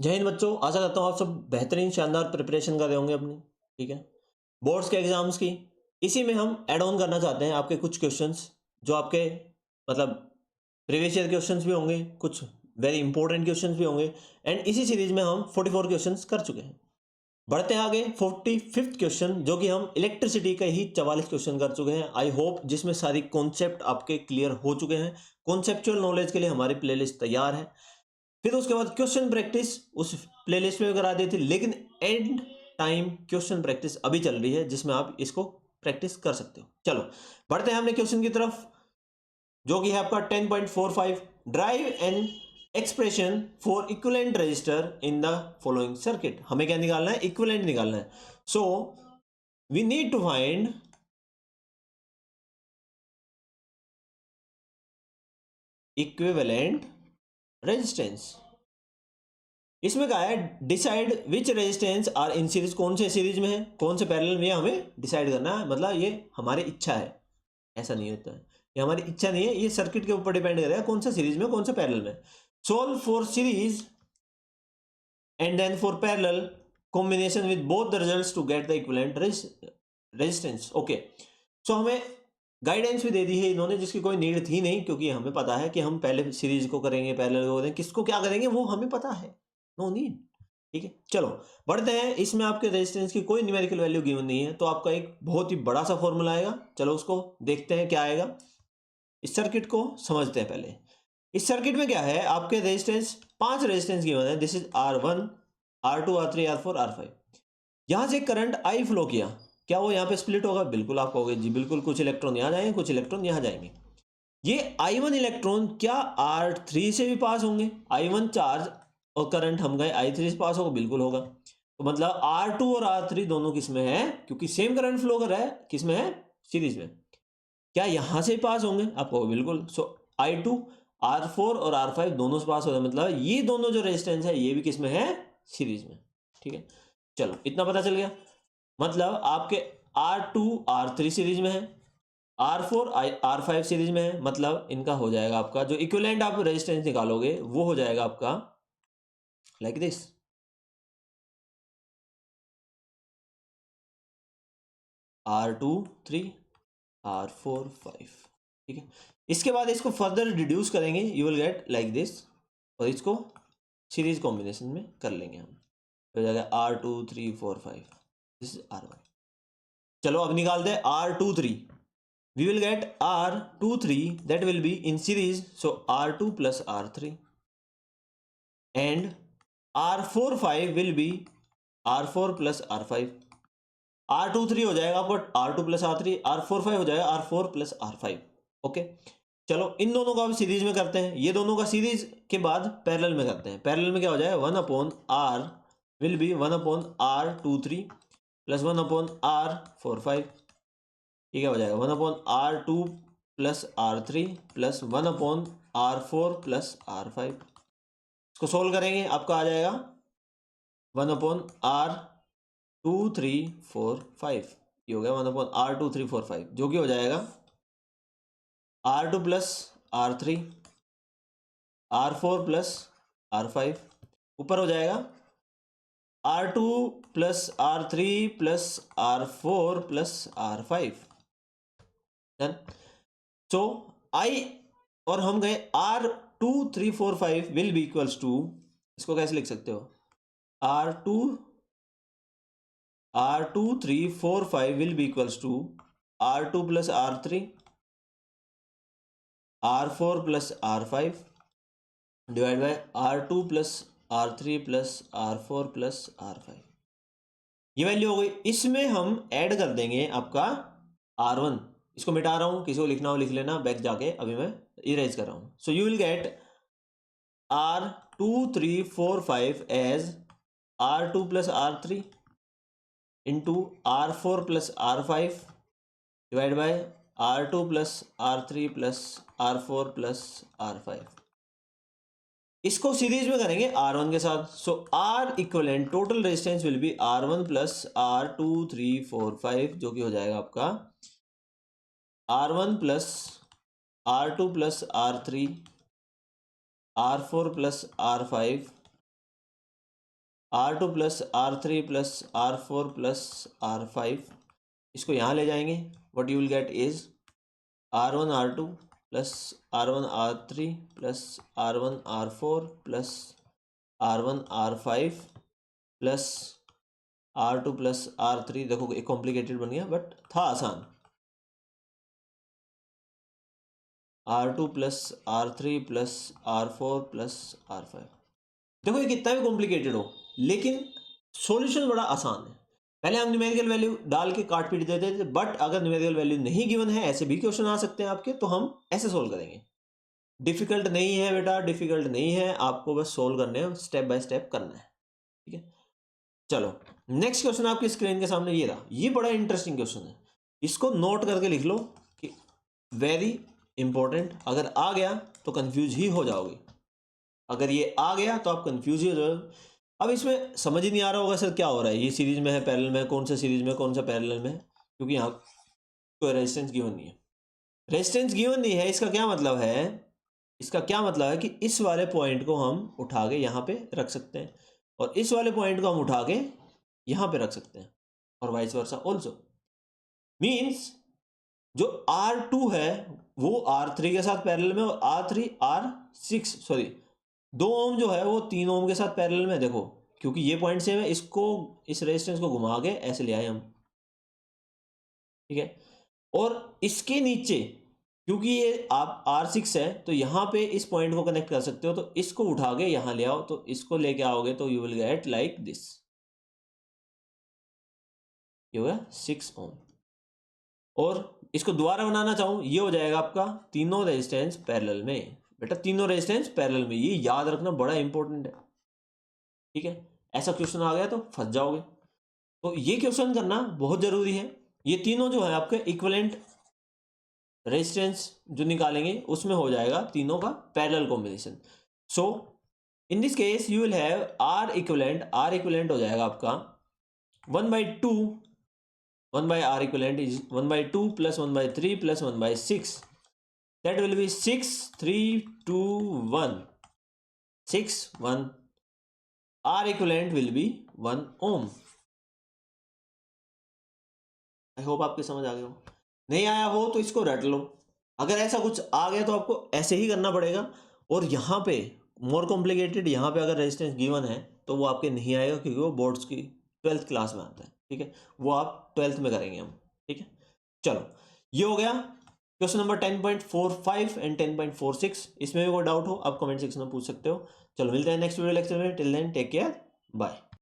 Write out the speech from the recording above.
जय हिंद बच्चों, आशा करता हूँ आप सब बेहतरीन शानदार प्रिपरेशन कर रहे होंगे अपनी। ठीक है, बोर्ड्स के एग्जाम्स की। इसी में हम ऐड ऑन करना चाहते हैं आपके कुछ क्वेश्चंस जो आपके मतलब प्रीवियस ईयर क्वेश्चंस भी होंगे, कुछ वेरी इंपॉर्टेंट क्वेश्चंस भी होंगे। एंड इसी सीरीज में हम 44 क्वेश्चंस कर चुके हैं। बढ़ते हैं आगे 45th क्वेश्चन, जो कि हम इलेक्ट्रिसिटी के ही 44 क्वेश्चन कर चुके हैं। आई होप जिसमें सारी कॉन्सेप्ट आपके क्लियर हो चुके हैं। कॉन्सेप्चुअल नॉलेज के लिए हमारी प्लेलिस्ट तैयार है। फिर उसके बाद क्वेश्चन प्रैक्टिस उस प्लेलिस्ट में करा दी थी, लेकिन एंड टाइम क्वेश्चन प्रैक्टिस अभी चल रही है जिसमें आप इसको प्रैक्टिस कर सकते हो। चलो बढ़ते हैं हमने क्वेश्चन की तरफ, जो कि है आपका 10.45। Derive an expression for equivalent resistor in the following circuit. हमें क्या निकालना है? इक्विवेलेंट निकालना है। So we need to find equivalent resistance. इसमें कहा है decide which resistance are in series. कौन से सीरीज में है, कौन से पैरेलल में, हमें डिसाइड करना है। मतलब ये हमारी इच्छा है, ऐसा नहीं होता है। ये हमारी इच्छा नहीं है, ये सर्किट के ऊपर डिपेंड करेगा कौन सा सीरीज में, कौन सा पैरेलल में। Solve for series and then for parallel combination with both the results to get the equivalent resistance. Okay, so हमें गाइडेंस भी दे दी है इन्होंने, जिसकी कोई नीड थी नहीं, क्योंकि हमें पता है कि हम पहले सीरीज को करेंगे, पैरेलल को करेंगे, किसको क्या करेंगे वो हमें पता है। No need. ठीक है, चलो बढ़ते हैं। इसमें आपके रेजिस्टेंस की कोई न्यूमेरिकल वैल्यू गिवन नहीं है, तो आपका एक बहुत ही बड़ा सा फॉर्मूला आएगा। चलो उसको देखते हैं क्या आएगा। इस सर्किट को समझते हैं पहले। इस सर्किट में क्या है, आपके रेजिस्टेंस 5 रेजिस्टेंस गिवन है। This is R1, R2, R3, R4, R5। यहां से करंट आई फ्लो किया, क्या वो यहाँ पे स्प्लिट होगा? बिल्कुल, आप कहोगे जी बिल्कुल, कुछ इलेक्ट्रॉन यहाँ जाएंगे, कुछ इलेक्ट्रॉन यहाँ जाएंगे। ये I1 इलेक्ट्रॉन क्या R3 से भी पास होंगे? I1 चार्ज और करंट हम गए I3 से पास होगा, बिल्कुल होगा। तो मतलब R2 और R3 दोनों किस में है? क्योंकि सेम करंट फ्लो कर रहा है, किस में है? सीरीज में। क्या यहां से पास होंगे? आपको बिल्कुल। सो I2, R4 और R5 दोनों से पास हो रहे हैं, मतलब ये दोनों जो रेजिस्टेंस है ये भी किस में है? सीरीज में। ठीक है, चलो इतना पता चल गया। मतलब आपके R2 R3 सीरीज में है, R4 R5 सीरीज में है। मतलब इनका हो जाएगा आपका जो इक्विवेलेंट आप रेजिस्टेंस निकालोगे वो हो जाएगा आपका लाइक दिस। R2 3, R4 5। ठीक है, इसके बाद इसको फर्दर रिड्यूस करेंगे, you will get like this. और इसको सीरीज कॉम्बिनेशन में कर लेंगे हम, हो जाएगा R2 3 4 5। This is R1। चलो अब निकालते हैं R2 3। we will get R2 3 that will be in series, so R2 plus R3, and R4 5 will be R4 plus R5। R2 3 हो जाएगा आपको R2 plus R3, R4 5 हो जाएगा R4 plus R5। ओके, चलो इन दोनों का अब सीरीज में करते हैं। ये दोनों का सीरीज के बाद पैरेलल में करते हैं। पैरेलल में क्या हो जाएगा? 1/R will be 1/R2 3 plus 1/R4 5। ये क्या हो जाएगा? 1/R2 plus R3 plus 1/R4 plus R5। इसको सोल्व करेंगे, आपका आ जाएगा 1/R2 3 4 5। ये हो गया 1/R2 3 4 5, जो कि हो जाएगा R2 plus R3, R4 plus R5। ऊपर हो जाएगा R2 plus R3 plus R4 plus R5। Done. So I और हम गए R2 3 4 5 will be equals to, इसको कैसे लिख सकते हो? R2 3 4 5 will be equals to R2 plus R3, R4 plus R5 divide by R2 plus R3 plus R4 plus R5। ये value हो गई। इसमें हम ऐड कर देंगे आपका R1। इसको मिटा रहा हूं, किसी को लिखना हो लिख लेना बैक जाके, अभी मैं इरेज कर रहा हूं। So you will get R2 3 4 5 as R2 plus R3 into R4 plus R5 divide by R2 plus R3 plus R4 plus R5। इसको सीरीज में करेंगे R1 के साथ। So R equivalent total resistance will be R1 plus R2 3 4 5, जो कि हो जाएगा आपका R1 plus R2 plus R3, R4 plus R5 R2 plus R3 plus R4 plus R5, इसको यहाँ ले जाएंगे. What you will gate is R1 R2 plus R1 R3 plus R1 R4 plus R1 R5 plus R2 plus R3. देखो एक complicated बन गया but था आसान. R2 plus R3 plus R4 plus R5. देखो ये कितना भी कॉम्प्लिकेटेड हो लेकिन सॉल्यूशन बड़ा आसान है. पहले हम न्यूमेरिकल वैल्यू डाल के काट पीट देते थे, बट अगर न्यूमेरिकल वैल्यू नहीं गिवन है, ऐसे भी क्वेश्चन आ सकते हैं आपके, तो हम ऐसे सोल्व करेंगे. डिफिकल्ट नहीं है बेटा, डिफिकल्ट नहीं है, आपको बस सोल्व करने हैं, स्टेप बाय स्टेप करना है. ठीक है, चलो नेक्स्ट क्वेश्चन आपकी स्क्रीन के सामने ये रहा. ये बड़ा इंटरेस्टिंग क्वेश्चन है, इसको नोट करके लिख लो कि वेरी इंपॉर्टेंट. अगर आ गया तो कंफ्यूज ही हो जाओगे, अगर ये आ गया तो आप कंफ्यूज ही हो जाओगे. अब इसमें समझ ही नहीं आ रहा होगा सर क्या हो रहा है, ये सीरीज में है पैरेलल में, कौन सा सीरीज में कौन सा पैरेलल में, क्योंकि यहाँ कोई रेजिस्टेंस गिवन नहीं है. रेजिस्टेंस गिवन नहीं है, इसका क्या मतलब है, इसका क्या मतलब है कि इस वाले पॉइंट को हम उठा के यहाँ पे रख सकते हैं और इस वाले पॉइंट को हम उठा के यहाँ पे रख सकते हैं और वाइस वर्सा ऑल्सो. मीन्स जो R2 है वो R3 के साथ पैरेलल में और R3 R6 सॉरी 2 ओम जो है वो 3 ओम के साथ पैरेलल में. देखो क्योंकि ये पॉइंट सेम है, इसको इस रेजिस्टेंस को घुमा के ऐसे ले आए हम. ठीक है, और इसके नीचे क्योंकि ये आप R6 है तो यहाँ पे इस पॉइंट को कनेक्ट कर सकते हो, तो इसको उठा के यहाँ ले आओ, तो इसको लेके आओगे तो you will get like this. ये होगा 6 ओम. और इसको दोबारा बनाना चाहूँ, ये हो जाएगा आपका तीनों रेजिस्टेंस पैरेलल में. बेटा तीनों रेजिस्टेंस पैरेलल में, ये याद रखना बड़ा इंपॉर्टेंट है. ठीक है, ऐसा क्वेश्चन आ गया तो फंस जाओगे, तो ये क्वेश्चन करना बहुत जरूरी है. ये तीनों जो है आपके इक्विवेलेंट रेजिस्टेंस जो निकालेंगे उसमें हो जाएगा तीनों का parallel combination. So in this case you will have R equivalent हो जाएगा आपका 1/2. 1/R equivalent is 1/2 plus 1/3 plus 1/6. That will be 6, 3, 2, 1. 6, 1. R equivalent will be 1 ohm. I hope आपके समझ आ गया हो. नहीं आया हो तो इसको रट लो. अगर ऐसा कुछ आ गया तो आपको ऐसे ही करना पड़ेगा. और यहाँ पे मोर कॉम्प्लिकेटेड, यहाँ पे अगर रेजिस्टेंस गिवन है तो वो आपके नहीं आएगा क्योंकि वो बोर्ड्स की 12th क्लास में आता है. ठीक है, वो आप 12th में करेंगे हम. ठीक है, चलो ये हो गया क्वेश्चन नंबर 10.45 एंड 10.46. इसमें भी कोई डाउट हो आप कमेंट सेक्शन में पूछ सकते हो. चलो मिलते हैं नेक्स्ट वीडियो लेक्चर में. Till then take care, bye.